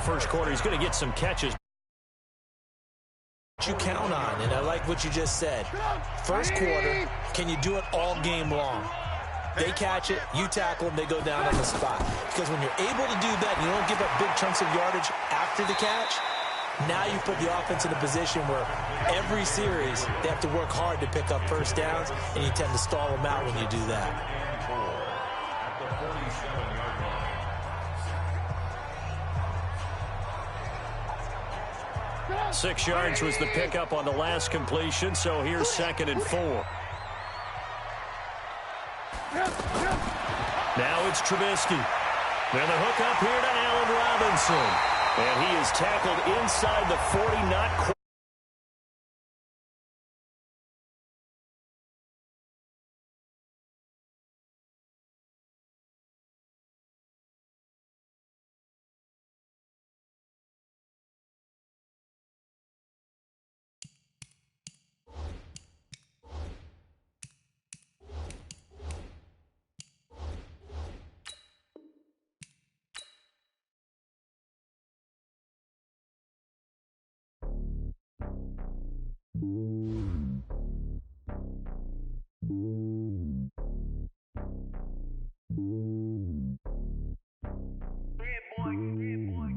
first quarter. He's going to get some catches. You count on, and I like what you just said. First quarter, can you do it all game long? They catch it, you tackle them, they go down on the spot. Because when you're able to do that, you don't give up big chunks of yardage after the catch. Now you put the offense in a position where every series they have to work hard to pick up first downs, and you tend to stall them out when you do that. At the 47-yard line. 6 yards was the pickup on the last completion, so here's 2nd and 4. Now it's Trubisky. And the hook up here to Allen Robinson. And he is tackled inside the 40, not quite.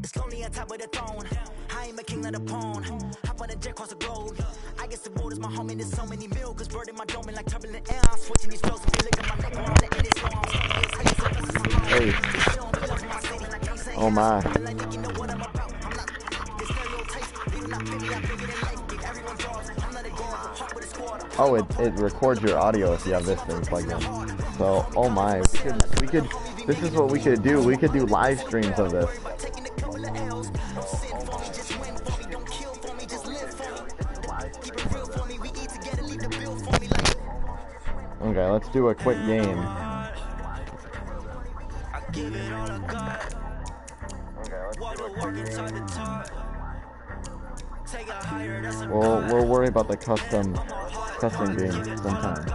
It's lonely on top of the throne. I am a king of the pawn. Hop on a jet across the globe. I guess the world is my home and there's so many milk. Bird in my dome and like turbulent air. I'm switching these flows. Feel like my neck on the end is long. Oh my. Oh, it records your audio if you have this thing plugged in. So, oh my, we could, this is what we could do. We could do live streams of this. Okay, let's do a quick game. We'll worry about the custom games sometime.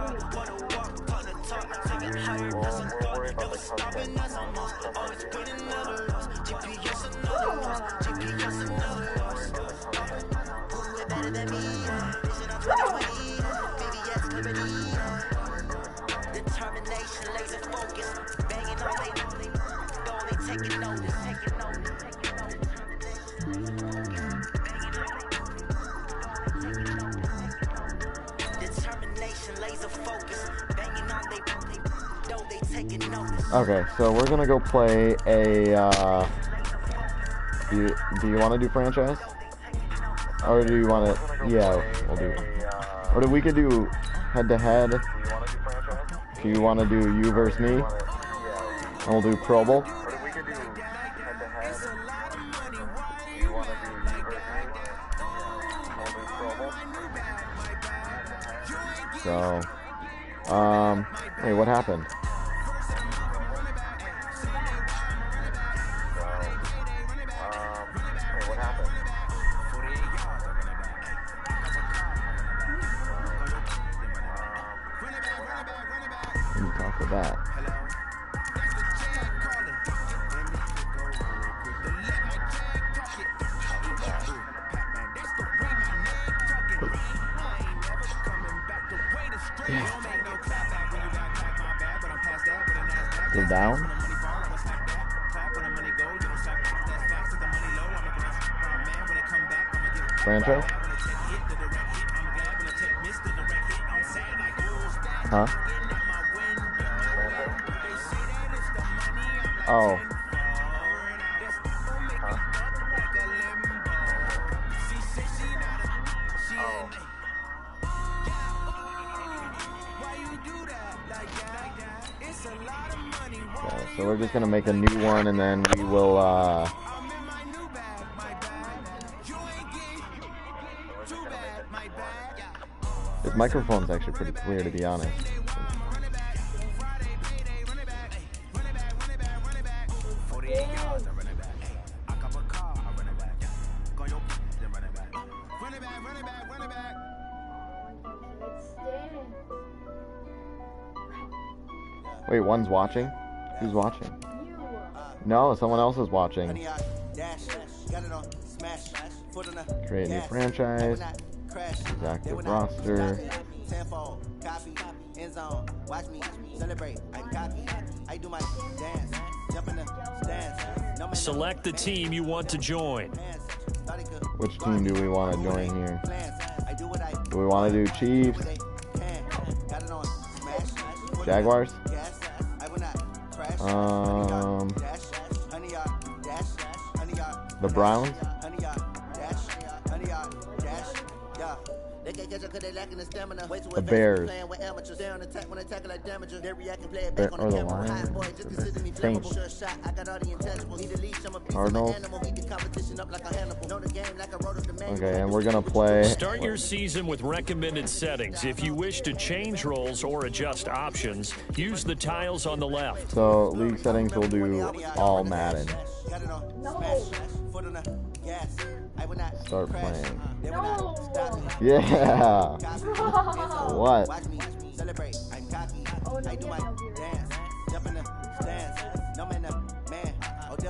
Okay, so we're gonna go play a, do you want to do franchise? Or do you want to, yeah, we'll do, or we could do head-to-head. Do you want to do you versus me? And we'll do Pro Bowl. So, wait, what happened? That. You're down? Franchise? Huh? Oh. Okay, so we're just gonna make a new one and then we will this microphone's actually pretty clear, to be honest. Wait, one's watching? Who's watching? No, someone else is watching. Create a new franchise. Active roster. Select the team you want to join. Which team do we want to join here? Do we want to do Chiefs? Jaguars? The Browns? The Bears. Or the Lions. Saints. Cardinals. Okay, and we're gonna play. Start your season with recommended settings. If you wish to change roles or adjust options, use the tiles on the left. So league settings will do all Madden. Start playing. Yeah. What?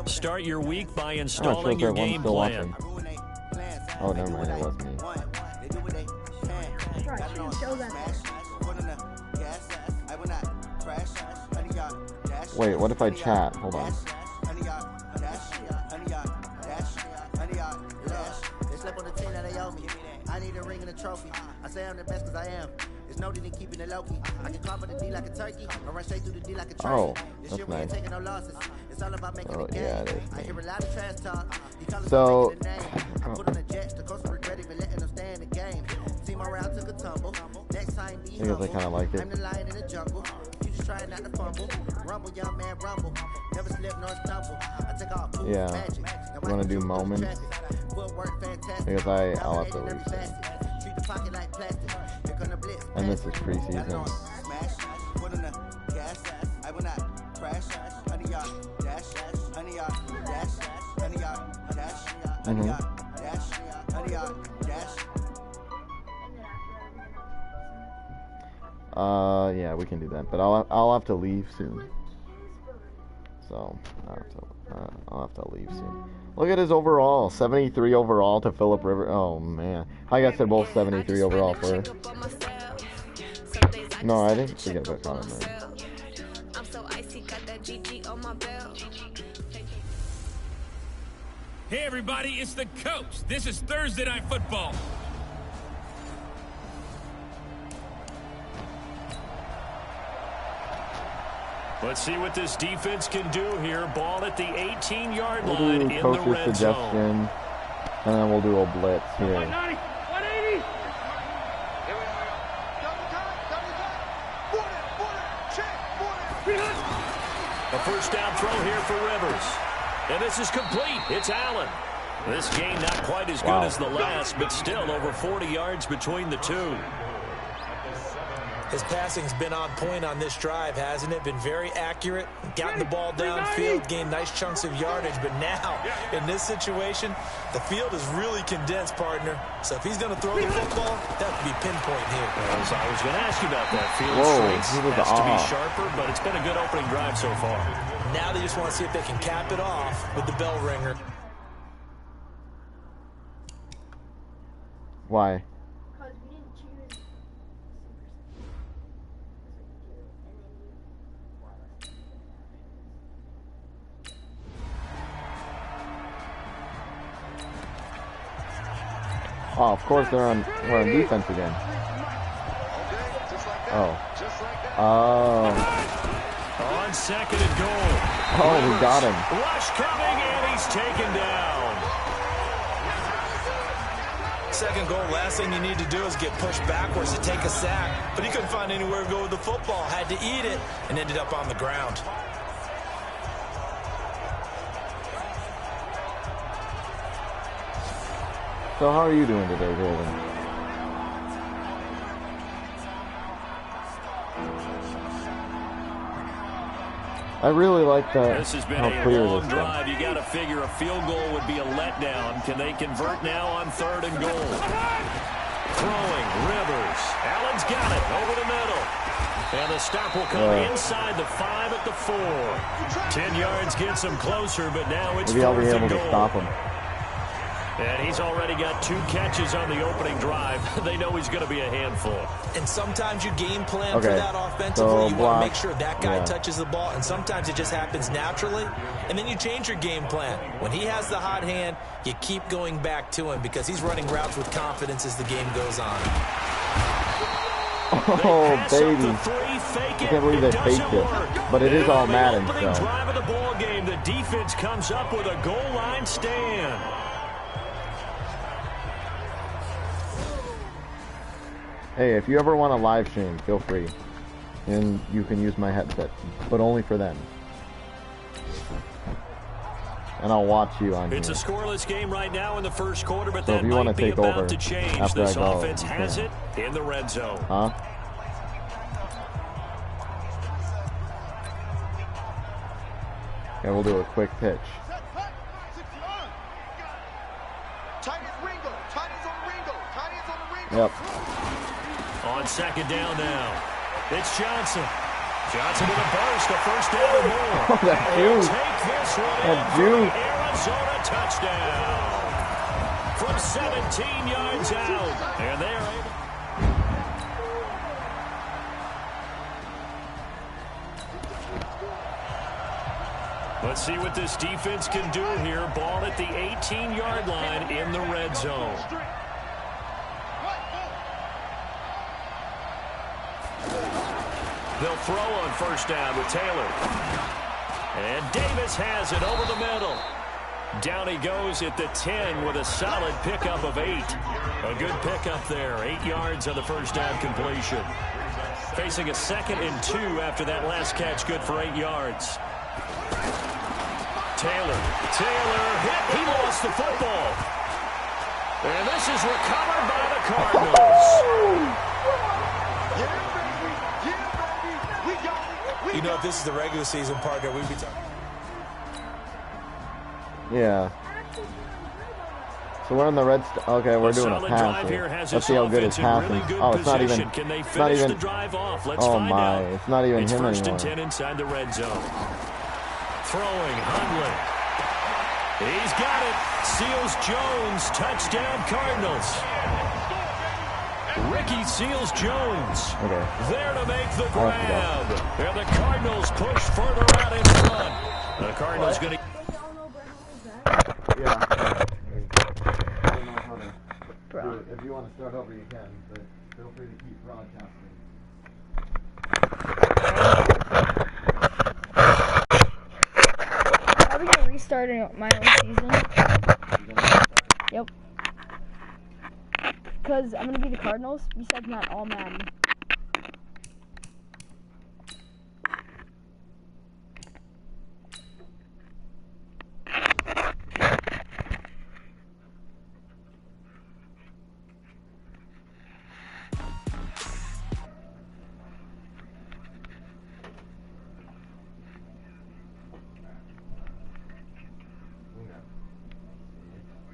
Start your week by installing your game plan. Oh, never mind, it was me. Wait, what if I chat? Hold on. I need a ring and a trophy. I say I'm the best because I am. It's noted in keeping it low key. I can carve the D like a turkey. I run straight through the D like a train. Oh, this year we ain't taking no losses. It's all about making oh, a game. Yeah, it is. I hear a lot of trash talk. So, I put on the Jets. The coach regret even letting them stay in the game. Team around took a tumble. Next time be humble. I kind of like it. I'm the lion in the jungle. You just trying not to fumble. Rumble, young man, rumble. Never slip nor stumble. I take off cool magic. You want to do moments? Because I'll have to reset. And this is preseason. Yeah, we can do that, but I'll have to leave soon. So I'll have to leave soon. Look at his overall, 73 overall to Phillip Rivers. Oh man, I guess they're both 73 overall for. No, I didn't forget about Conor Murray. Hey everybody, it's the coach. This is Thursday Night Football. Let's see what this defense can do here. Ball at the 18-yard line in the red zone. And then we'll do a blitz here. 180. A first down throw here for Rivers. And this is complete. It's Allen. This game not quite as good as the last, but still over 40 yards between the two. His passing's been on point on this drive, hasn't it? Been very accurate, gotten the ball downfield, gained nice chunks of yardage. But now, in this situation, the field is really condensed, partner. So if he's going to throw the football, that would be pinpoint here. I was going to ask you about that. Field strength has to be sharper, but it's been a good opening drive so far. Now they just want to see if they can cap it off with the bell ringer. Why? Oh, of course we're on defense again. Oh. Oh. On second and goal. Oh, we got him. Rush coming, and he's taken down. Second goal, last thing you need to do is get pushed backwards to take a sack. But he couldn't find anywhere to go with the football. Had to eat it and ended up on the ground. So how are you doing today, Jordan? I really like that. This has been a long drive. You got to figure a field goal would be a letdown. Can they convert now on third and goal? Throwing, Rivers. Allen's got it over the middle. And the stop will come inside the 5 at the 4. 10 yards gets him closer, but now it's maybe I'll be 4th able and to goal. stop him. And he's already got 2 catches on the opening drive. They know he's going to be a handful. And sometimes you game plan for that offensively. So you want to make sure that guy touches the ball, and sometimes it just happens naturally, and then you change your game plan. When he has the hot hand, you keep going back to him because he's running routes with confidence as the game goes on. Oh, baby. I can't believe they faked it. But it is all Madden, so. Drive of the ball game, the defense comes up with a goal line stand. Hey, if you ever want a live stream, feel free. And you can use my headset, but only for them. And I'll watch you on It's here. a scoreless game right now in the first quarter, but So that if you want might to be take about over to change. after This I go, offense has it in the red zone. Huh? Okay, we'll do a quick pitch. Yep. On second down now. It's Johnson. Johnson with a burst, a first down and more. Oh, that juice. Take this one That in for juice. the Arizona touchdown. From 17 yards out. And they're able. Let's see what this defense can do here. Ball at the 18-yard line in the red zone. They'll throw on first down with Taylor. And Davis has it over the middle. Down he goes at the 10 with a solid pickup of 8. A good pickup there. 8 yards on the first down completion. Facing a 2nd and 2 after that last catch, good for 8 yards. Taylor hit. He lost the football. And this is recovered by the Cardinals. You know, if this is the regular season partner, we'd be talking. Yeah. So we're in the red. Okay, we're doing a pass here. Let's see how good his passing. Oh, it's not even. Can they It's not finish even. the drive off? Let's Oh find my! out. It's not even It's him first anymore. and 10 inside the red zone. Throwing Hundley. He's got it. Seals-Jones, touchdown Cardinals. Ricky Seals-Jones there to make the grab. And the Cardinals push further out in front. The Cardinals going to... Yeah. I don't know how to do it. If you want to start over, you can, but feel free to keep broadcasting. Are we gonna restart my own season? Yep. Because I'm gonna be the Cardinals. Besides, not all Madden.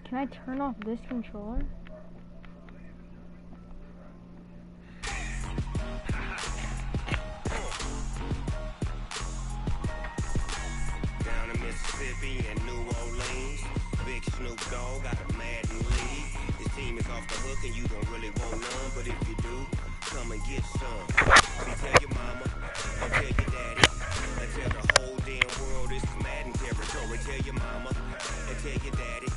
Can I turn off this controller? Down in Mississippi and New Orleans, Big Snoop Dogg got a Madden league. This team is off the hook and you don't really want none, but if you do, come and get some. So tell your mama, and tell your daddy, and tell the whole damn world this is Madden territory. Tell your mama, and tell your daddy.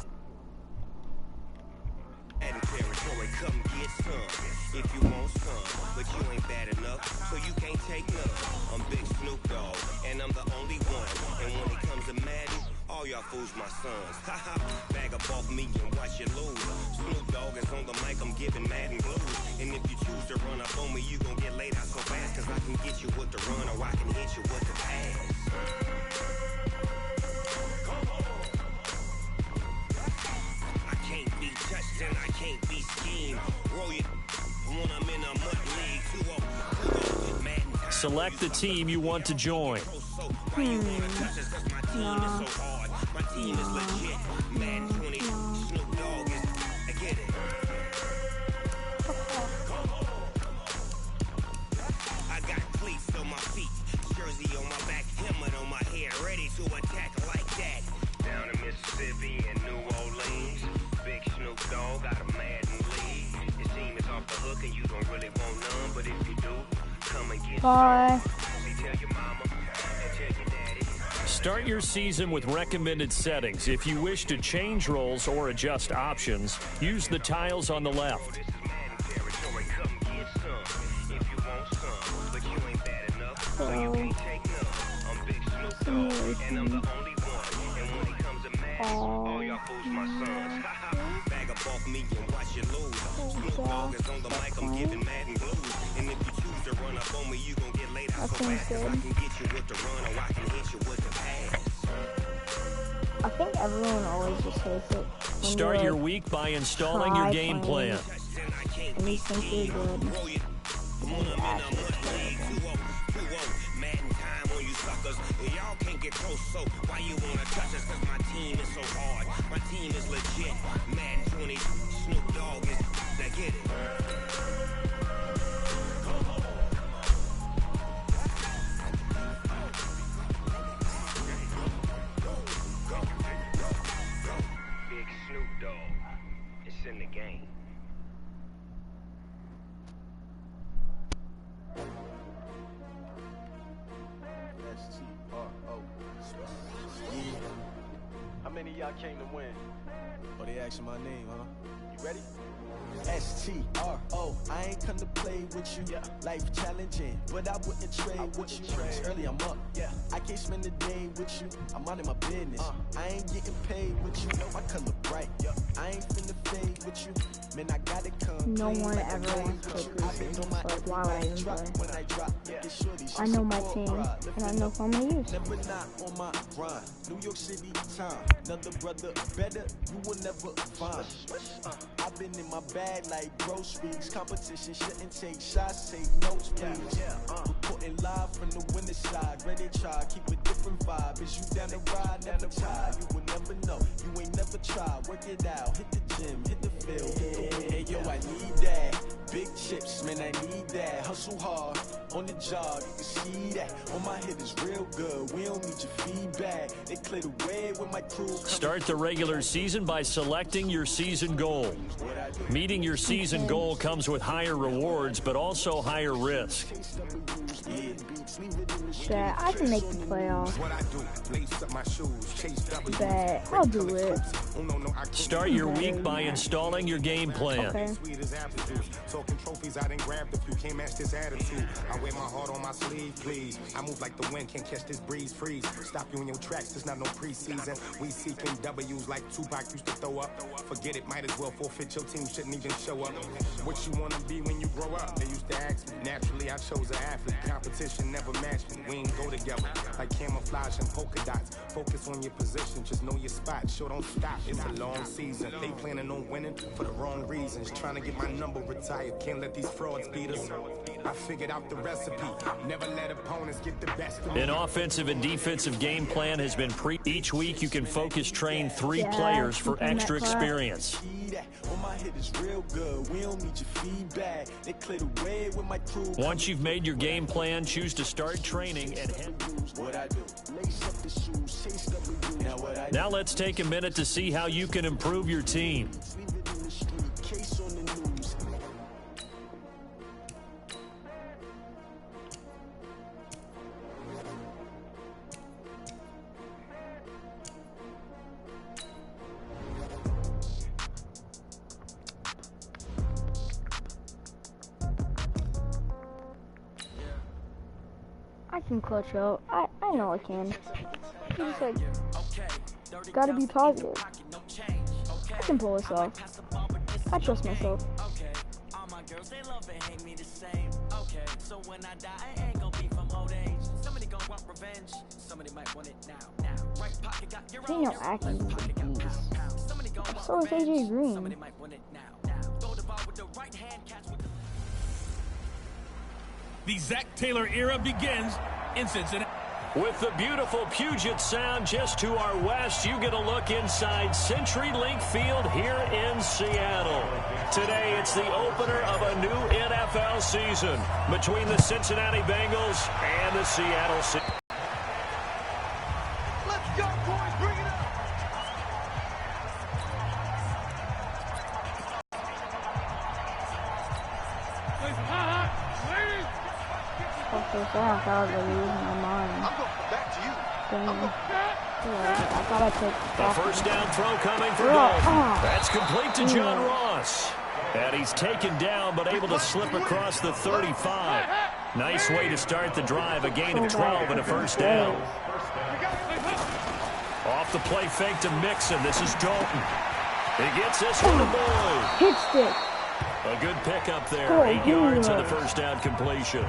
Madden territory, come get some. If you want some, but you ain't bad enough, so you can't take none. I'm Big Snoop Dogg, and I'm the only one. And when it comes to Madden, all y'all fools my sons. Haha, bag up off me and watch you lose. Snoop Dogg is on the mic, I'm giving Madden blues. And if you choose to run up on me, you gon' get laid out so fast, cause I can get you with the run or I can hit you with the pass. I can't be touched and I can't be schemed. Roll you when I'm in a mud league. 2-0 with Madden. Select the team you want to join. Why you wanna touch us? 'Cause my team is so hard. My team is legit. Madden 20, Snoop Dogg is. I get it. I got Bye. Start your season with recommended settings. If you wish to change roles or adjust options, use the tiles on the left. I think everyone always just hates it. Start your week by installing your game plan. And you think you're good. Y'all can't get close, so why you wanna touch us? Cause my team is so hard. My team is legit. Madden 20, Snoop Dogg is now get it. Big Snoop Dogg. It's in the game. How many of y'all came to win? Oh, they asking my name, huh? You ready? S-T-R-O, I ain't come to play with you. Life challenging, but I wouldn't trade with you. It's early, I'm up. I can't spend the day with you. I'm out of my business. I ain't getting paid with you. My color bright. I ain't finna fade with you. Man, I gotta come. No one ever wants to play preseason, so why would I even play? I know my team, and I know who I'm gonna use. Never not on my grind. New York City time. Another brother better, you will never find. I've been in my bag like groceries. Competition shouldn't take shots, take notes, please. Reporting live from the winter side. Ready to try, keep a different vibe. Is you down the ride, never try. You will never know, you ain't never tried. Work it out, hit the gym, hit the field, hit the wind. Hey yo, I need that. Big chips, man, I need that. Hustle hard, on the job, you can see that. On my head is real good, we don't need your feedback. They clear the way with my crew. Start the regular season by selecting your season goal. Meeting your season goal comes with higher rewards, but also higher risk. Yeah, I can make the playoffs. But I'll do it. Start your week by installing your game plan. Okay. Talking trophies, I didn't grab the few, can't match this attitude. I wear my heart on my sleeve, please. I move like the wind, can't catch this breeze, freeze. Stop you in your tracks, there's not no preseason. We seeking W's like Tupac used to throw up. Forget it, might as well forfeit, your team shouldn't even show up. What you wanna be when you grow up? They used to ask me. Naturally, I chose an athlete. Competition never matched me. We ain't go together like camouflage and polka dots. Focus on your position, just know your spot. Sure, don't stop, it's a long season. They planning on winning for the wrong reasons. Trying to get my number retired, can't let these frauds beat us. I figured out the recipe. Never let opponents get the best of me. An offensive and defensive game plan has been each week you can focus train 3 players for extra experience. Once you've made your game plan, choose to start training and head. Now let's take a minute to see how you can improve your team. I can clutch out. I know I can. You just like gotta be positive. I can pull this off. I trust myself. You know I can do these. So is AJ Green. The Zach Taylor era begins in Cincinnati. With the beautiful Puget Sound just to our west, you get a look inside CenturyLink Field here in Seattle. Today, it's the opener of a new NFL season between the Cincinnati Bengals and the Seattle Seahawks. Let's go, boys, bring it up. For a second, I thought I was losing my mind. Dang. I thought I took The first down throw coming for Dalton. That's complete to John Ross. And he's taken down, but able to slip across the 35. Nice way to start the drive. A gain of 12 and a first down. Off the play fake to Mixon. This is Dalton. He gets this one to Boyd. Hit stick. A good pickup there. 8 yards on the first down completion.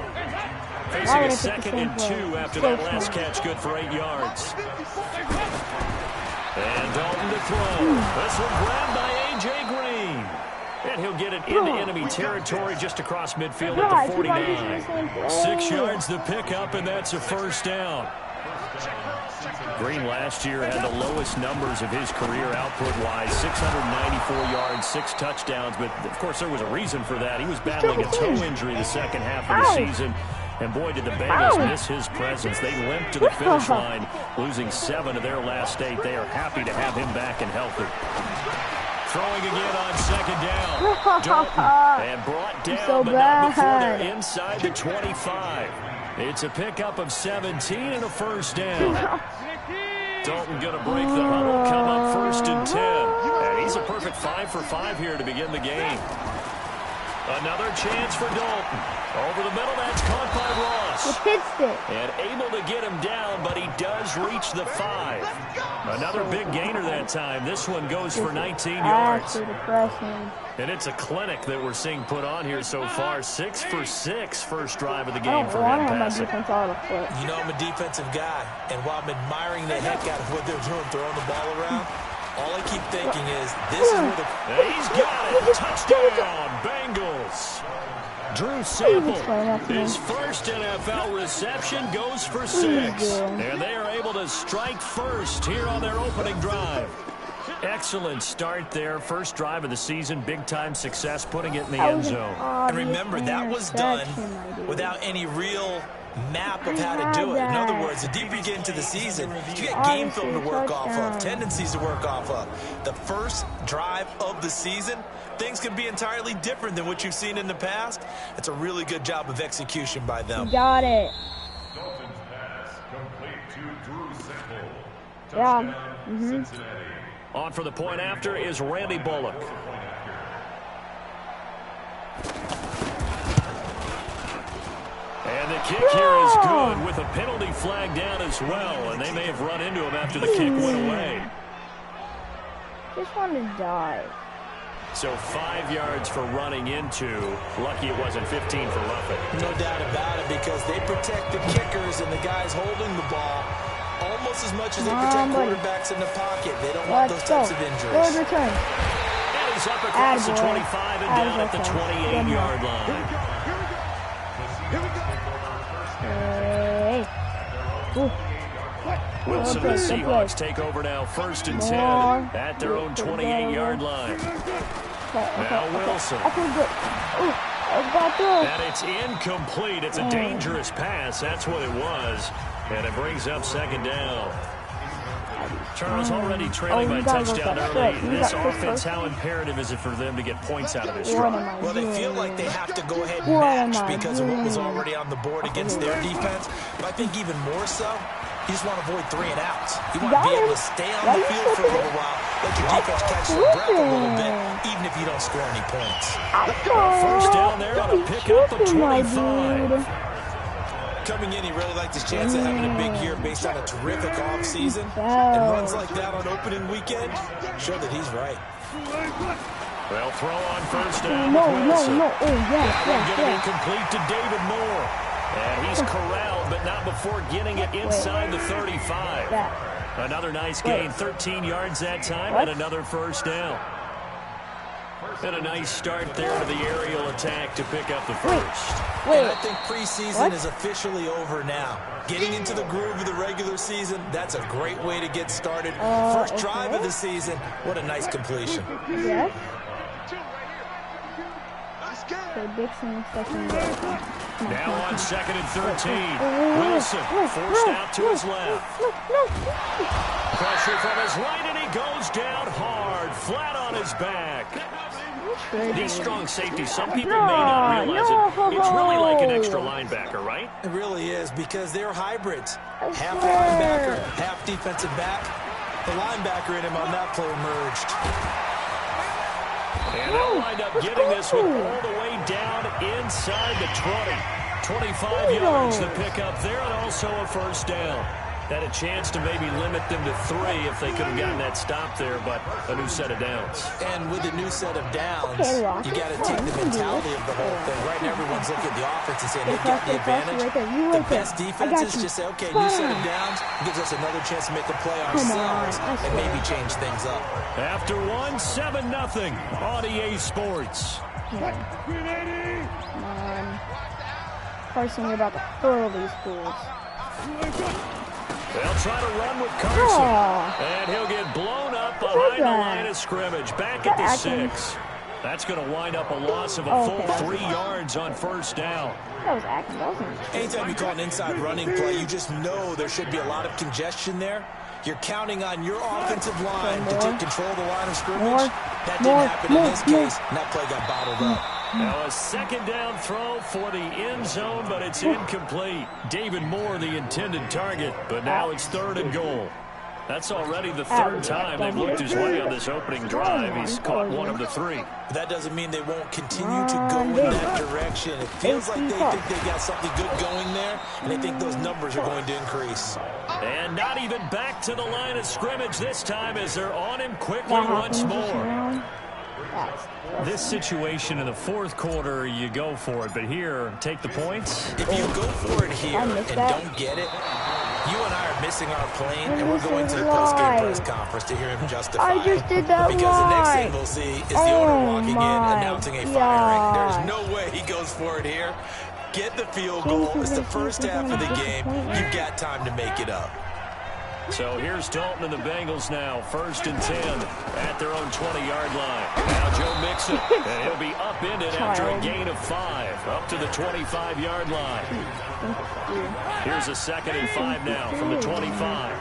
Facing a 2nd and 2 after that last catch. Good for 8 yards. And Dalton to throw. This one grabbed by A.J. Green. And he'll get it into enemy territory just across midfield at the 49. 6 yards the pickup, and that's a first down. Green last year had the lowest numbers of his career output-wise, 694 yards, 6 touchdowns. But, of course, there was a reason for that. He was battling a toe injury the second half of the season. And, boy, did the Bengals miss his presence. They limped to the finish line, losing 7 of their last 8. They are happy to have him back and healthy. Throwing again on 2nd down. Dalton, and brought down, but not before they're inside the 25. It's a pickup of 17 and a first down. Dalton going to break the huddle, come up 1st and 10. And he's a perfect 5 for 5 here to begin the game. Another chance for Dalton. Over the middle, that's caught by Ross. And able to get him down, but he does reach the 5. Another big gainer that time. This one goes for 19 yards. And it's a clinic that we're seeing put on here so far. 6 for 6 first drive of the game for him passing. You know I'm a defensive guy, and while I'm admiring the heck out of what they're doing, throwing the ball around, all I keep thinking is, this is where the... He's got it! Touchdown, Bengals! Drew Sample, his first NFL reception goes for 6. And they are able to strike first here on their opening drive. Excellent start there. First drive of the season. Big-time success, putting it in the end zone. And remember, that was done without any real map of how to do it. In other words, the deeper you get into the season, you get game film to work off of, tendencies to work off of. The first drive of the season, things can be entirely different than what you've seen in the past. It's a really good job of execution by them. Got it. Dalton's pass complete to Drew Sample. Yeah. On for the point after is Randy Bullock. And the kick here is good with a penalty flag down as well. And they may have run into him after the kick went away. Just wanted to die. So 5 yards for running into. Lucky it wasn't 15 for roughing. No doubt about it, because they protect the kickers and the guys holding the ball almost as much as they protect quarterbacks in the pocket. They don't want those types of injuries. And he's up across the 25 and down at the 28-yard line. Wilson and the Seahawks take over now, 1st and 10 at their own 28-yard line. Now Wilson. And it's incomplete. It's a dangerous pass. That's what it was. And it brings up 2nd down. Charles already trailing by touchdown early. This offense, how imperative is it for them to get points out of this drive? Well, they feel like they have to go ahead and match because of what was already on the board against their defense. But I think even more so, you just want to avoid 3 and outs. You want to be able to stay on the field for a little while, let your defense catch their breath a little bit, even if you don't score any points. First down there on a pickup of 25. Coming in, he really liked his chance of having a big year based on a terrific offseason. And runs like that on opening weekend show that he's right. They'll throw on first down with Wilson. That one going to be complete to David Moore. And he's corralled, but not before getting it inside the 35. Another nice gain, 13 yards that time, and another first down. And a nice start there to the aerial attack to pick up the first. And I think preseason is officially over now. Getting into the groove of the regular season, that's a great way to get started. First drive of the season, what a nice completion. Yes. Now on 2nd and 13. Wilson forced out to his left. Pressure from his right, and he goes down hard, flat on his back. These strong safeties, some people may not realize it. It's really like an extra linebacker, right? It really is, because they're hybrids. Half linebacker, half defensive back. The linebacker in him on that play emerged. And they'll wind up getting this one all the way down inside the 20. 25 yards to pick up there, and also a first down. Had a chance to maybe limit them to 3 if they could have gotten that stop there, but a new set of downs. And with a new set of downs, you got to take the mentality of the whole thing. Right now, everyone's looking at the offense and saying they've got the advantage. The best defenses just say, okay, new set of downs gives us another chance to make a play ourselves and maybe change things up. After 7-0 on EA Sports. Come on. Carson, you're about to hurl these fools. They'll try to run with Carson, and he'll get blown up behind the line of scrimmage, back at the 6. That's going to wind up a loss of a full 3 yards on first down. That was acting, wasn't it? Anytime you call an inside running play, you just know there should be a lot of congestion there. You're counting on your offensive line to take control of the line of scrimmage. That didn't happen in this case, and that play got bottled up. Now a second down throw for the end zone, but it's incomplete. David Moore, the intended target, but now it's 3rd and goal. That's already the 3rd time they've looked his way on this opening drive. He's caught 1 of the 3. That doesn't mean they won't continue to go in that direction. It feels like they think they got something good going there, and they think those numbers are going to increase. And not even back to the line of scrimmage this time as they're on him quickly once more. This situation in the 4th quarter, you go for it, but here, take the points. If you go for it here and don't get it, you and I are missing our plane, and we're going to the post-game press conference to hear him justify it. I just did that because the next thing we'll see is the owner walking in announcing a firing. There's no way he goes for it here. Get the field goal. It's the first half of the game. You've got time to make it up. So here's Dalton and the Bengals now, 1st and 10 at their own 20-yard line. Now Joe Mixon, and he'll be upended after a gain of 5, up to the 25-yard line. Here's a 2nd and 5 now from the 25.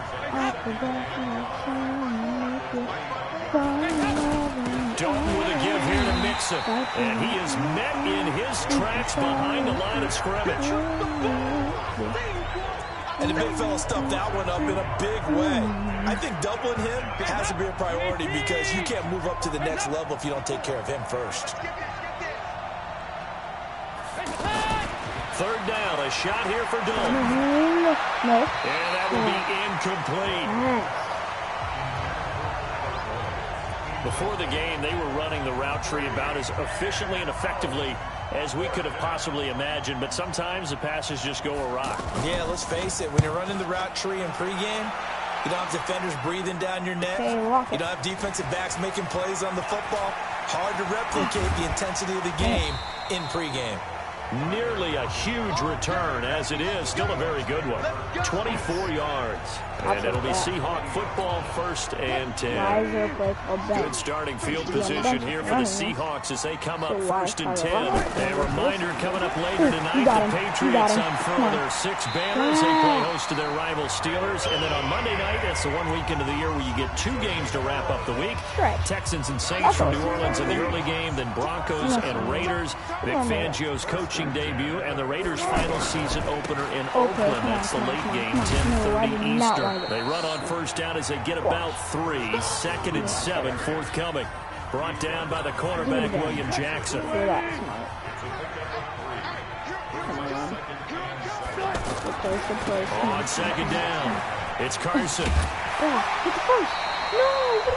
Dalton with a give here to Mixon, and he is met in his tracks behind the line of scrimmage. And the big fella stuffed that one up in a big way. I think doubling him has to be a priority because you can't move up to the next level if you don't take care of him first. 3rd down, a shot here for Dalton. No. And that will be incomplete. Before the game, they were running the route tree about as efficiently and effectively as we could have possibly imagined, but sometimes the passes just go awry. Yeah, let's face it, when you're running the route tree in pregame, you don't have defenders breathing down your neck. You don't have defensive backs making plays on the football. Hard to replicate the intensity of the game in pregame. Nearly a huge return, as it is. Still a very good one. 24 yards. And it'll be Seahawk football, 1st and 10. Good starting field position here for the Seahawks as they come up 1st and 10. A reminder coming up later tonight, the Patriots unfurl their 6 banners. They play host to their rival Steelers. And then on Monday night, that's the one weekend of the year where you get 2 games to wrap up the week. Texans and Saints from New Orleans in the early game, then Broncos and Raiders. Vic Fangio's coaching debut and the Raiders' final season opener in Oakland. That's the late game, 10:30 Eastern. They run on 1st down as they get about 3. 2nd and 7 forthcoming. Brought down by the cornerback, William Jackson. On 2nd down, it's Carson.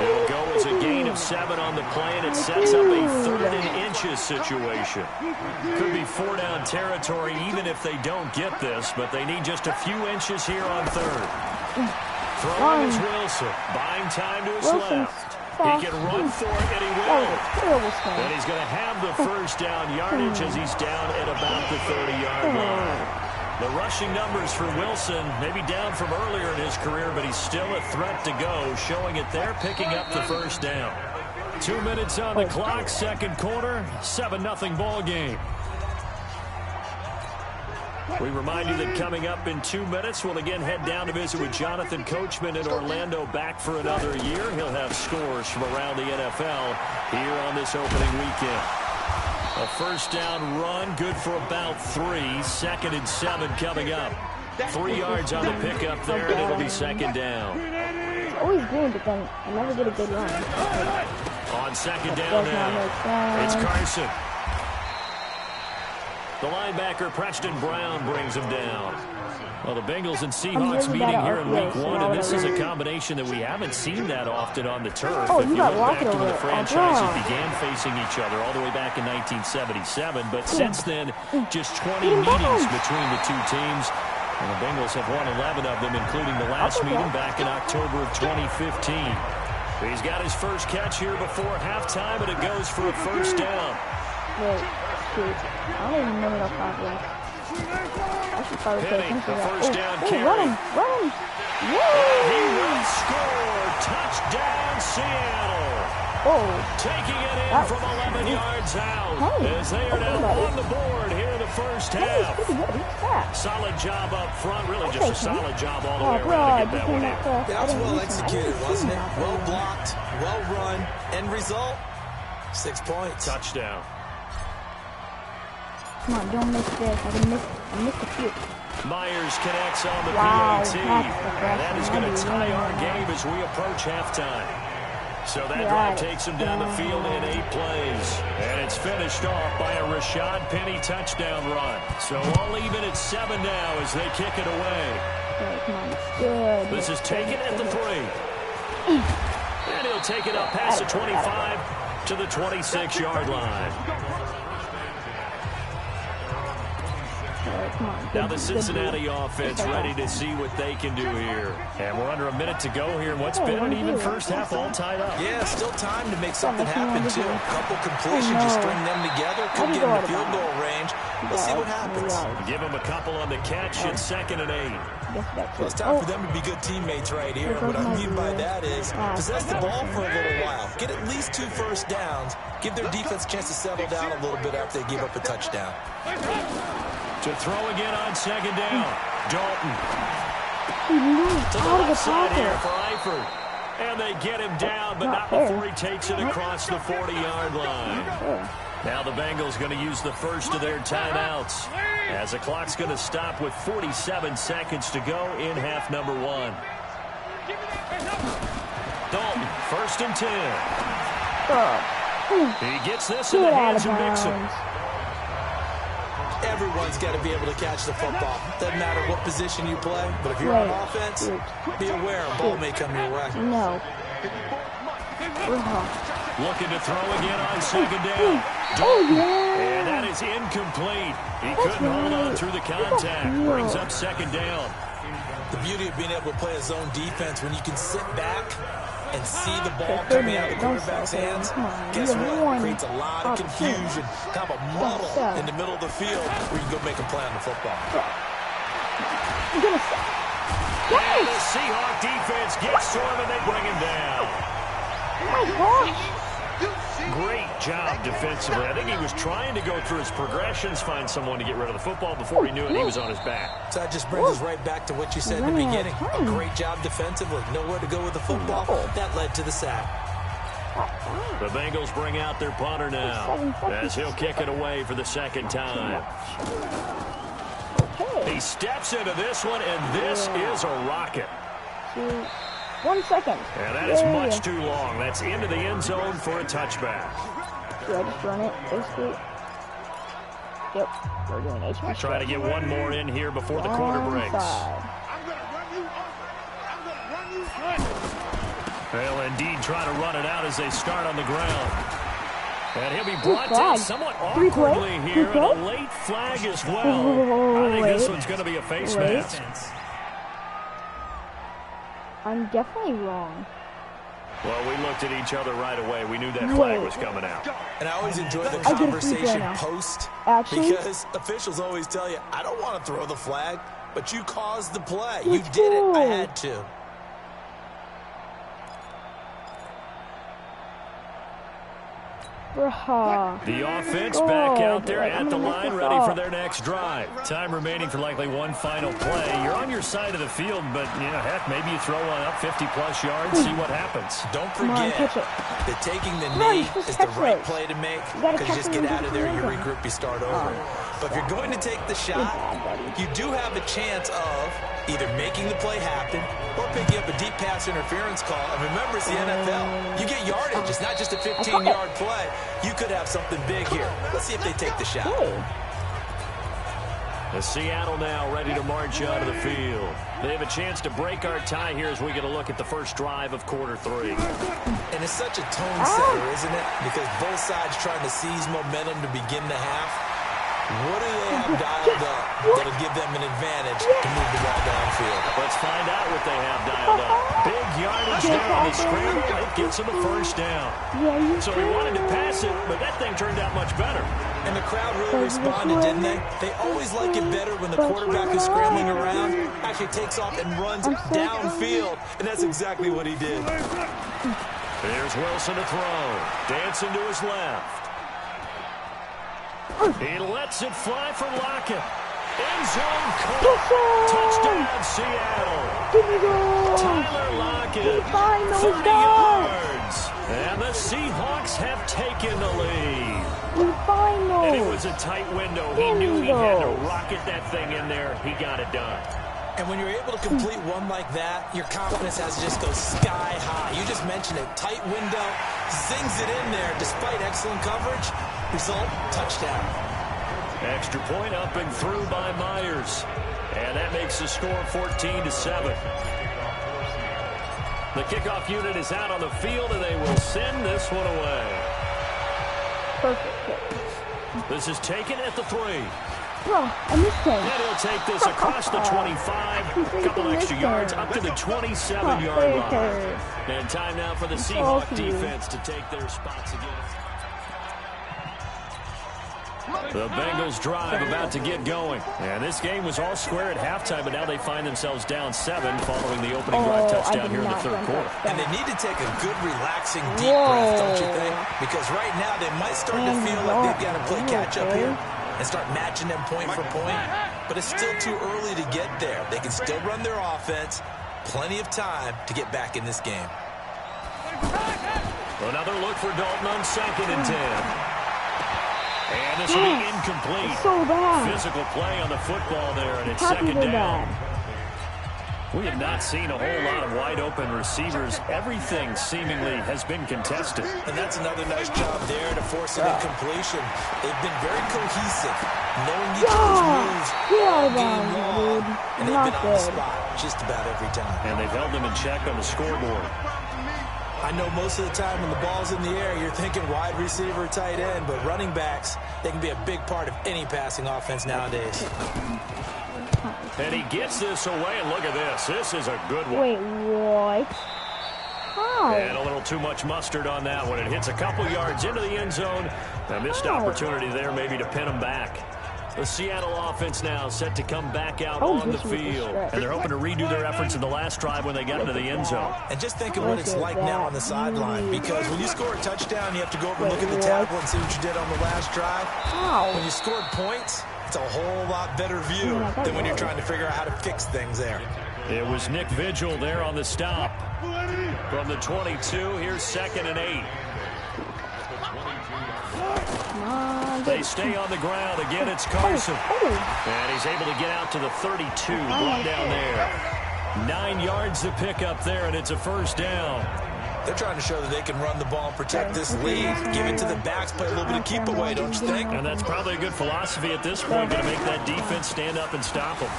It'll go as a gain of 7 on the play, and it sets up a 3rd and inches situation. Could be 4-down territory even if they don't get this, but they need just a few inches here on 3rd. Throwing is Wilson, buying time to his left. He can run for it, and he will. And he's going to have the 1st down yardage as he's down at about the 30-yard line. The rushing numbers for Wilson, maybe down from earlier in his career, but he's still a threat to go, showing it there, picking up the 1st down. 2 minutes on the clock, 2nd quarter, 7-0 ball game. We remind you that coming up in 2 minutes, we'll again head down to visit with Jonathan Coachman in Orlando, back for another year. He'll have scores from around the NFL here on this opening weekend. A first down run, good for about 3. 2nd and 7 coming up. 3 yards on the pickup there, and it'll be 2nd down. It's always green, but then I never get a good run. On 2nd down now, it's Carson. The linebacker, Preston Brown, brings him down. Well, the Bengals and Seahawks meeting here in Week 1, and this is a combination that we haven't seen that often on the turf. If you look back to when the franchises began facing each other all the way back in 1977, but since then, just 20 meetings between the two teams. And the Bengals have won 11 of them, including the last meeting back in October of 2015. He's got his first catch here before halftime, and it goes for a first down. Wait, shoot. I don't even know what I'm I should probably pay attention to that. First down carry. Run him. He will score. Touchdown, Seattle. Taking it in from 11 yards out. As they are now on the board here in the first half. Solid job up front. Really just a solid job all the way around to get that one in. That was well executed, wasn't it? Well blocked, well run. End result, 6 points. Touchdown. Come on, don't miss this. I missed a few. Myers connects on the PAT. And that is going to tie our game as we approach halftime. So that drive takes him down the field in 8 plays. And it's finished off by a Rashad Penny touchdown run. So all even at 7 now as they kick it away. Good. This is taken at the 3. And he'll take it up past the 25 to the 26-yard line. Now the Cincinnati offense ready to see what they can do here. And we're under a minute to go here in what's been an even first half, all tied up. Yeah, still time to make something happen, too. A couple completions, you string them together, could get in the field goal range. Let's see what happens. Give them a couple on the catch in 2nd and 8. Well, it's time for them to be good teammates right here. What I mean by that is possess the ball for a little while. Get at least 2 first downs. Give their defense a chance to settle down a little bit after they give up a touchdown. To throw again on 2nd down. Dalton. To the left side here for Eifert. And they get him down, but not before he takes it across the 40-yard line. Now the Bengals going to use the first of their timeouts, as the clock's going to stop with 47 seconds to go in half number 1. Dalton, 1st and 10. He gets this in the hands of Mixon. Everyone's got to be able to catch the football. Doesn't matter what position you play, but if you're on offense, be aware a ball may come your way. No. Looking to throw again on 2nd down. And that is incomplete. He couldn't hold on through the contact. Brings up 2nd down. The beauty of being able to play a zone defense when you can sit back and see the ball coming out of the quarterback's hands, guess what? It creates a lot of confusion, kind of a muddle in the middle of the field where you can go make a play on the football. And the Seahawk defense gets to him and they bring him down. Oh my gosh. Great job defensively. I think he was trying to go through his progressions, find someone to get rid of the football. Before he knew it, he was on his back. So that just brings us right back to what you said in the beginning. A great job defensively. Nowhere to go with the football. That led to the sack. The Bengals bring out their punter now, as he'll kick it away for the 2nd time. He steps into this one, and this is a rocket. 1 second. And that is much too long. That's into the end zone for a touchback. Do I just run it, basically? Yep. We're doing HB. Trying to get one more in here before the quarter breaks. They'll indeed try to run it out as they start on the ground. And he'll be brought down somewhat awkwardly here. And a late flag as well. I think this one's going to be a face mask. I'm definitely wrong. Well, we looked at each other right away. We knew that flag was coming out. And I always enjoy the conversation post, because officials always tell you, I don't want to throw the flag, but you caused the play. You did it. I had to. The offense back out there at the line, ready for their next drive. Time remaining for likely one final play. You're on your side of the field, but, you know, heck, maybe you throw one up 50-plus yards, see what happens. Don't forget that taking the knee is the right play to make, because you just get out of there, you regroup, you start over. But if you're going to take the shot, you do have a chance of either making the play happen or picking up a deep pass interference call. And remember, it's the NFL. You get yardage. It's not just a 15-yard play. You could have something big here. Let's see if they take the shot. The Seattle now ready to march out of the field. They have a chance to break our tie here as we get a look at the first drive of quarter 3. And it's such a tone setter, isn't it? Because both sides trying to seize momentum to begin the half. What do they have dialed up that'll give them an advantage to move the ball downfield? Let's find out what they have dialed up. Big yardage there on the scramble. It gets them a first down. So he wanted to pass it, but that thing turned out much better. And the crowd really responded, didn't they? They always like it better when the quarterback is scrambling around, actually takes off and runs downfield, and that's exactly what he did. Here's Wilson to throw. Dancing to his left. He lets it fly for Lockett. End zone caught. Touchdown, Seattle. Tyler Lockett, 30 yards. And the Seahawks have taken the lead. And it was a tight window. He knew he had to rocket that thing in there. He got it done. And when you're able to complete one like that, your confidence has to just go sky high. You just mentioned it. Tight window, zings it in there despite excellent coverage. Result, touchdown. Extra point up and through by Myers. And that makes the score 14-7. The kickoff unit is out on the field, and they will send this one away. Perfect. This is taken at the 3. I missed him. And he'll take this across the 25, a couple extra yards, up to the 27-yard line. And time now for the Seahawks defense to take their spots again. The Bengals drive about to get going. And this game was all square at halftime, but now they find themselves down 7 following the opening drive touchdown here in the third quarter. And they need to take a good, relaxing, deep breath, don't you think? Because right now they might start to feel like they've got to play catch-up here and start matching them point for point. But it's still too early to get there. They can still run their offense. Plenty of time to get back in this game. Another look for Dalton on 2nd and 10. And this will be incomplete. So bad. Physical play on the football there, and it's 2nd down. We have not seen a whole lot of wide-open receivers. Everything seemingly has been contested. And that's another nice job there to force an incompletion. They've been very cohesive, knowing each other's moves all game long, and they've been on the spot just about every time. And they've held them in check on the scoreboard. I know most of the time when the ball's in the air, you're thinking wide receiver, tight end, but running backs, they can be a big part of any passing offense nowadays. And he gets this away, and look at this. This is a good one. Wait, what? How? And a little too much mustard on that one. It hits a couple yards into the end zone. A missed opportunity there maybe to pin him back. The Seattle offense now set to come back out on the field. And they're hoping to redo their efforts in the last drive when they got into the end zone. And just think of what it's like now on the sideline. Because when you score a touchdown, you have to go over and look at the tablet and see what you did on the last drive. When you scored points, it's a whole lot better view than when you're trying to figure out how to fix things there. It was Nick Vigil there on the stop. From the 22, here's 2nd and 8. They stay on the ground. Again, it's Carson. And he's able to get out to the 32. Brought down there. 9 yards to pick up there, and it's a first down. They're trying to show that they can run the ball and protect this lead. Give it to the backs, play a little bit of keep away, don't you think? And that's probably a good philosophy at this point, going to make that defense stand up and stop them.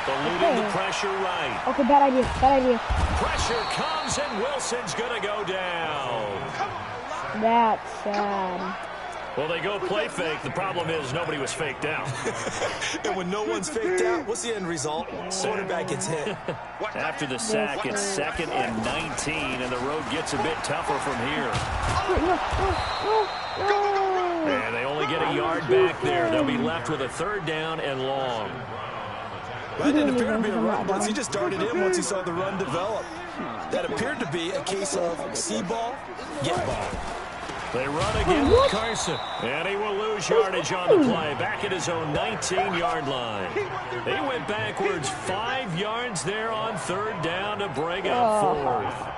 Eluding the pressure right. Okay, bad idea, bad idea. Pressure comes, and Wilson's going to go down. That's sad. Well, they go play fake. The problem is nobody was faked out. And when no one's faked out, what's the end result? Quarterback gets hit. After the sack, it's 2nd and 19, and the road gets a bit tougher from here. And they only get a yard back there. They'll be left with a 3rd down and long. That didn't appear to be a run blitz. He just started in once he saw the run develop. That appeared to be a case of see ball, get ball. They run again with Carson. And he will lose yardage on the play. Back at his own 19-yard line. They went backwards 5 yards there on 3rd down to bring up 4th.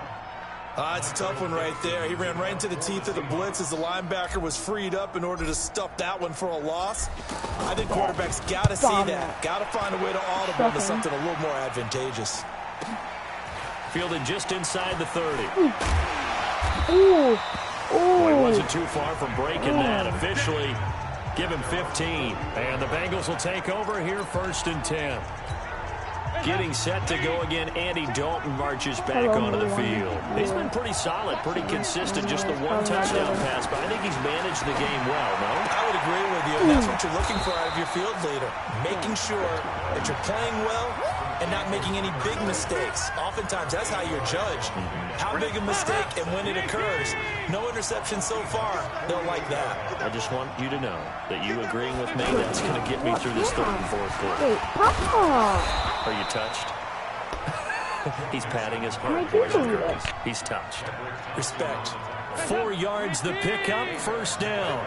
It's a tough one right there. He ran right into the teeth of the blitz as the linebacker was freed up in order to stuff that one for a loss. I think quarterbacks got to see that. Got to find a way to audible into something a little more advantageous. Fielded just inside the 30. Ooh. Well, he wasn't too far from breaking that. Officially, give him 15. And the Bengals will take over here 1st and 10. Getting set to go again, Andy Dalton marches back onto the field. He's been pretty solid, pretty consistent, just the 1 touchdown pass, but I think he's managed the game well, no? I would agree with you, and that's what you're looking for out of your field leader, making sure that you're playing well and not making any big mistakes. Oftentimes, that's how you're judged. How big a mistake and when it occurs. No interception so far. They'll like that. I just want you to know that you agreeing with me, that's going to get me through this 3rd and 4th quarter. Are you touched? He's patting his heart, boys and girls. He's touched. Respect. 4 yards the pickup, 1st down.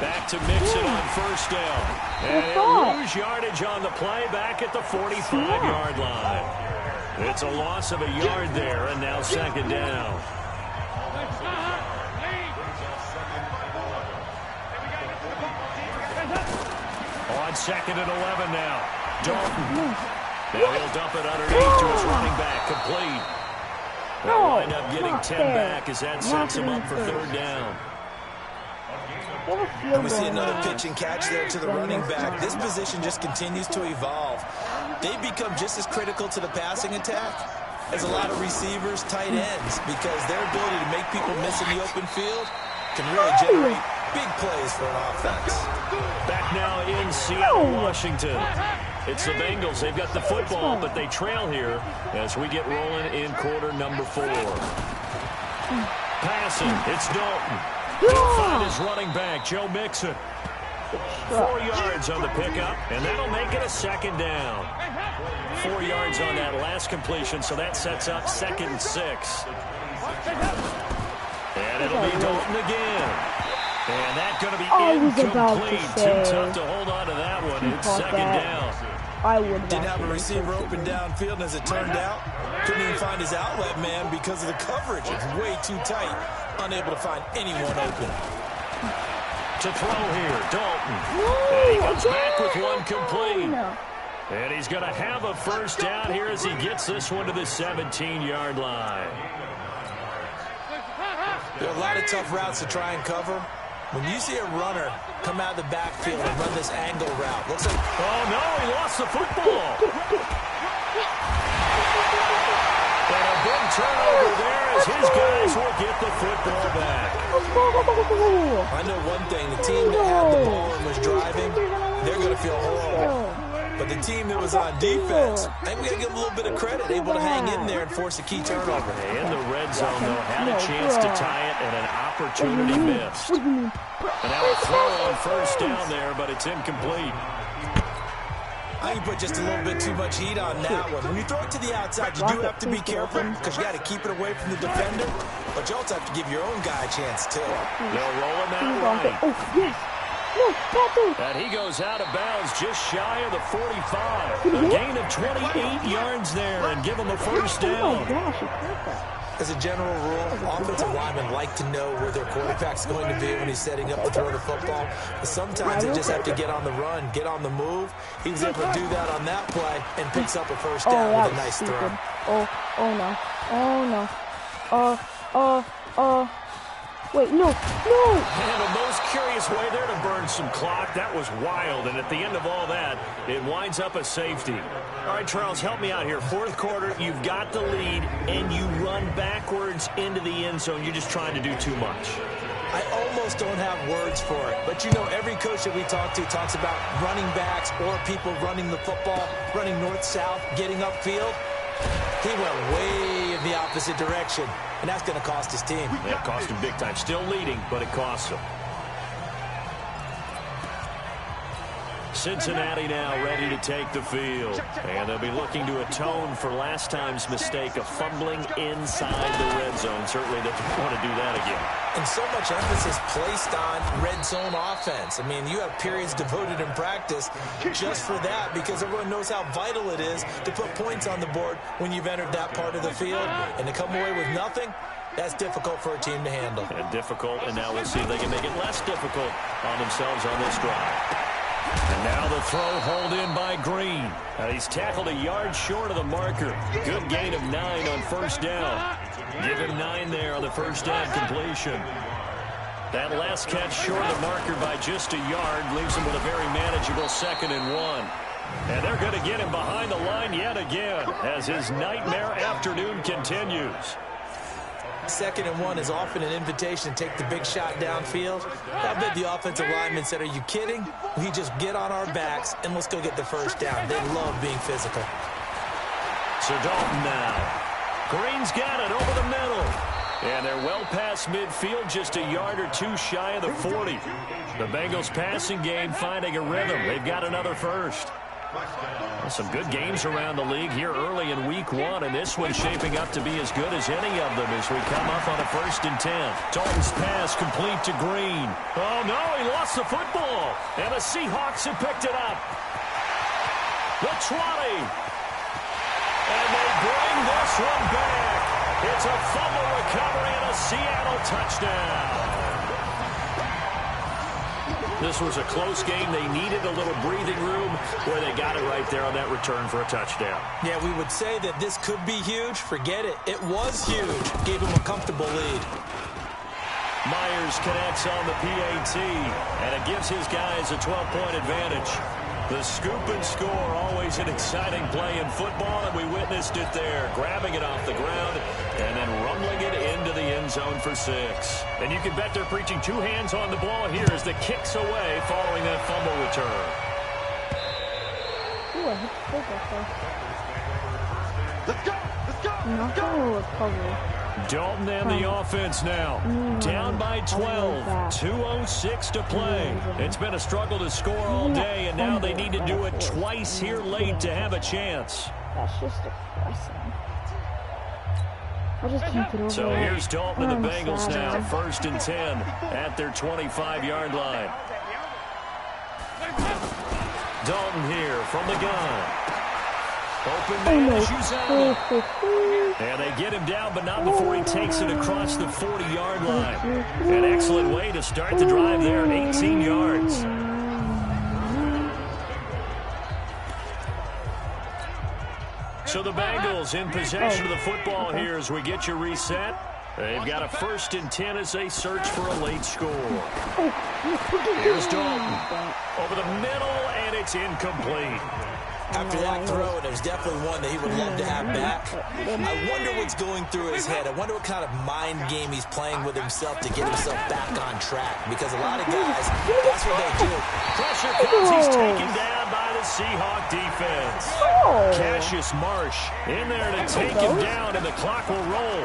Back to Mixon on 1st down. And he'll lose yardage on the play back at the 45-yard line. It's a loss of a yard there, and now 2nd down. On 2nd and 11 now. Dalton. Now he'll dump it underneath to his running back. Complete. They'll wind up getting 10 back as that sets him up for 3rd down. And we see another pitch and catch there to the running back. This position just continues to evolve. They become just as critical to the passing attack as a lot of receivers, tight ends, because their ability to make people miss in the open field can really generate big plays for an offense. Back now in Seattle, Washington. It's the Bengals. They've got the football, but they trail here as we get rolling in quarter number 4. Passing. It's Dalton. He'll find his running back, Joe Mixon. 4 yards on the pickup, and that'll make it a 2nd down. 4 yards on that last completion, so that sets up 2nd and 6. And it'll be Dalton again. And that's going to be incomplete. Too tough to hold on to that one. It's 2nd down. Didn't have a receiver open downfield, and as it turned out, couldn't even find his outlet man because of the coverage. It's way too tight. Unable to find anyone open. To throw here, Dalton. And he comes back with 1 complete. And he's going to have a 1st down here as he gets this one to the 17-yard line. There are a lot of tough routes to try and cover. When you see a runner come out of the backfield and run this angle route, looks like... Oh, no, he lost the football. And a big turnover there as his guys will get the football back. I know one thing. The team that had the ball and was driving, they're going to feel horrible. But the team that was on defense, I think we got to give them a little bit of credit. Able to hang in there and force a key turnover. In the red zone, though, had a chance to tie it and an opportunity missed. And now a throw on 1st down there, but it's incomplete. I can put just a little bit too much heat on that one. When you throw it to the outside, you do have to be careful because you got to keep it away from the defender, but you also have to give your own guy a chance, too. They'll roll him out right. Oh, yes. No, and he goes out of bounds just shy of the 45. A gain of 28 yards there and give him a 1st down. Oh, my gosh, he caught that. As a general rule, offensive linemen like to know where their quarterback's going to be when he's setting up to throw the football. But sometimes they just have to get on the run, get on the move. He was able to do that on that play and picks up a 1st down with a nice throw. Wait, no. And a most curious way there to burn some clock. That was wild, and at the end of all that, it winds up a safety. All right, Charles, help me out here. 4th quarter, you've got the lead, and you run backwards into the end zone. You're just trying to do too much. I almost don't have words for it. But, you know, every coach that we talk to talks about running backs or people running the football, running north-south, getting upfield. He went way in the opposite direction, and that's going to cost his team. That cost him big time. Still leading, but it costs him. Cincinnati now ready to take the field. And they'll be looking to atone for last time's mistake of fumbling inside the red zone. Certainly they don't want to do that again. And so much emphasis placed on red zone offense. I mean, you have periods devoted in practice just for that because everyone knows how vital it is to put points on the board when you've entered that part of the field. And to come away with nothing, that's difficult for a team to handle. And difficult, and now we'll see if they can make it less difficult on themselves on this drive. And now the throw hauled in by Green. He's tackled a yard short of the marker. Good gain of 9 on first down. Give him 9 there on the first down completion. That last catch short of the marker by just a yard leaves him with a very manageable 2nd and 1. And they're going to get him behind the line yet again as his nightmare afternoon continues. 2nd and 1 is often an invitation to take the big shot downfield. I bet the offensive lineman said, are you kidding? We just get on our backs and let's go get the first down. They love being physical. So Dalton now. Green's got it over the middle. And they're well past midfield, just a yard or 2 shy of the 40. The Bengals passing game finding a rhythm. They've got another first. Well, some good games around the league here early in week 1, and this one's shaping up to be as good as any of them as we come up on a 1st and 10. Dalton's pass complete to Green. Oh, no, he lost the football. And the Seahawks have picked it up. The 20. And they bring this one back. It's a fumble recovery and a Seattle touchdown. This was a close game. They needed a little breathing room where they got it right there on that return for a touchdown. Yeah, we would say that this could be huge. Forget it. It was huge. Gave him a comfortable lead. Myers connects on the PAT, and it gives his guys a 12-point advantage. The scoop and score, always an exciting play in football, and we witnessed it there, grabbing it off the ground and then rumbling it into the end zone for 6. And you can bet they're preaching 2 hands on the ball here as the kick's away following that fumble return. Ooh, I hit the football. Let's go! Let's go! Not going to recover. Dalton and the offense now. Down by 12. 2:06 to play. It's been a struggle to score all day, and now they need to do it twice here late to have a chance. That's just depressing. I just can't get over So here's Dalton and the Bengals now. sad. 1st and 10 at their 25-yard line. Dalton here from the gun. Open man is Uzama. And they get him down, but not before he takes it across the 40-yard line. An excellent way to start the drive there, 18 yards. So the Bengals in possession of the football here as we get you reset. They've got a 1st and 10 as they search for a late score. Here's Dalton. Over the middle, and it's incomplete. After that throw, and it was definitely one that he would love to have back. I wonder what's going through his head. I wonder what kind of mind game he's playing with himself to get himself back on track. Because a lot of guys, that's what they do. Pressure comes. He's taken down by the Seahawk defense. Cassius Marsh in there to take him down, and the clock will roll.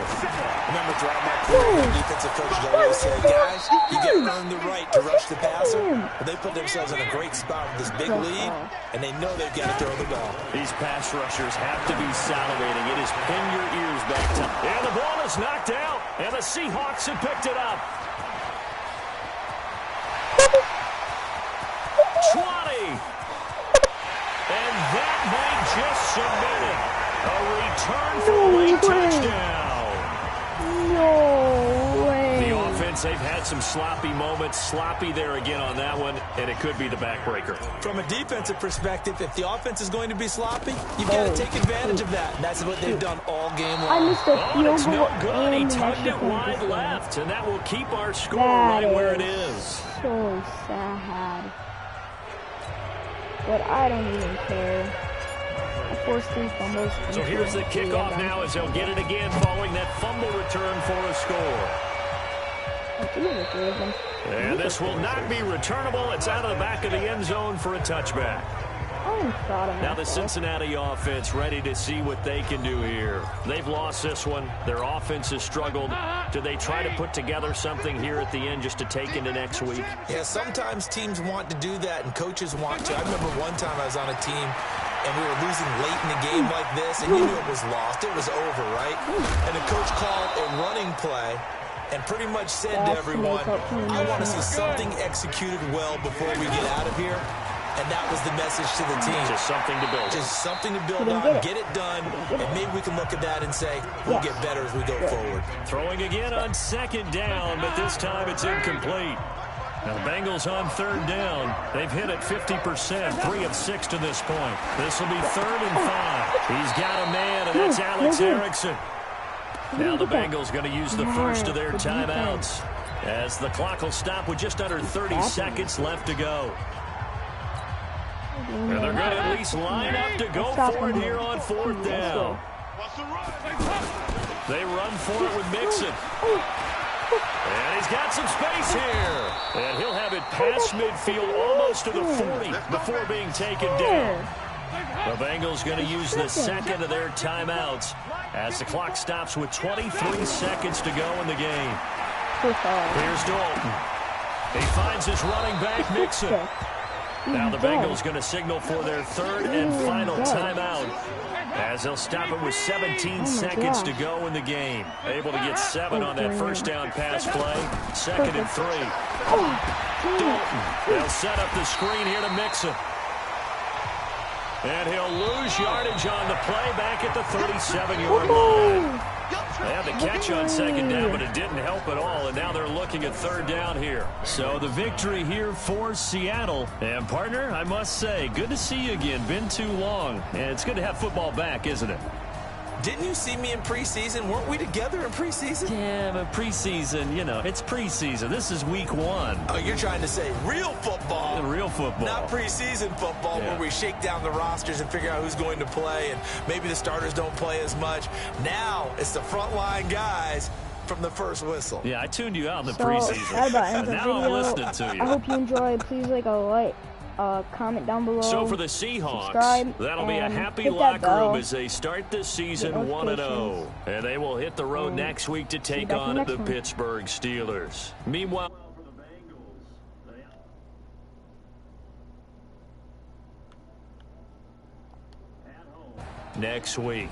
Remember throughout my career, defensive coaches always say, guys, you got to earn the right to rush the passer. But they put themselves in a great spot with this big lead, and they know they've got to throw the ball. These pass rushers have to be salivating. It is pin your ears back time. And the ball is knocked out, and the Seahawks have picked it up. 20. And that might just submit it. A return for a late touchdown. No way. The offense, they've had some sloppy moments. Sloppy there again on that one, and it could be the backbreaker. From a defensive perspective, if the offense is going to be sloppy, you've got to take advantage of that. And that's what they've done all game long. I missed a Oh, field it's goal no good. He and tugged it wide extra left, and that will keep our score That right where it is is. so sad. But I don't even care. I forced 3 fumbles. So here's the kickoff now as they'll get it again following that fumble return for a score. And this will not be returnable. It's out of the back of the end zone for a touchback. Oh, am proud of Now the myself. Cincinnati offense ready to see what they can do here. They've lost this one. Their offense has struggled. Do they try to put together something here at the end just to take into next week? Yeah, sometimes teams want to do that and coaches want to. I remember one time I was on a team and we were losing late in the game like this, and you knew it was lost. It was over, right? And the coach called a running play and pretty much said to everyone, I want to see something executed well before we get out of here. And that was the message to the team. Just something to build. Just something to build on, get it done, and maybe we can look at that and say, we'll get better as we go forward. Throwing again on second down, but this time it's incomplete. Now the Bengals on third down. They've hit it 50%, 3 of 6 to this point. This will be 3rd and 5. He's got a man, and that's Alex Erickson. Now the Bengals going to use the first of their timeouts as the clock will stop with just under 30 seconds left to go. And they're going to at least line up to go for it here on 4th down. They run for it with Mixon. And he's got some space here. And he'll have it past midfield almost to the 40 before being taken down. The Bengals going to use the second of their timeouts as the clock stops with 23 seconds to go in the game. Here's Dalton. He finds his running back, Mixon. Now the Bengals going to signal for their 3rd and final timeout as they'll stop it with 17 seconds to go in the game. Able to get 7 on that first down pass play. 2nd and 3. Dalton. They'll set up the screen here to Mixon. And he'll lose yardage on the play back at the 37-yard line. They had the catch on second down, but it didn't help at all, and now they're looking at 3rd down here. So the victory here for Seattle. And, partner, I must say, good to see you again. Been too long. And it's good to have football back, isn't it? Didn't you see me in preseason? Weren't we together in preseason? Yeah, but preseason, you know, it's preseason. This is week 1. Oh, you're trying to say real football. Real football. Not preseason football where we shake down the rosters and figure out who's going to play, and maybe the starters don't play as much. Now it's the frontline guys from the first whistle. Yeah, I tuned you out in the preseason. That about ends the now video. I'm listening to you. I hope you enjoyed. Please comment down below. So for the Seahawks, that'll be a happy locker room as they start this season 1-0. And they will hit the road next week to take on the Pittsburgh Steelers. Meanwhile, for the Bengals, at home next week.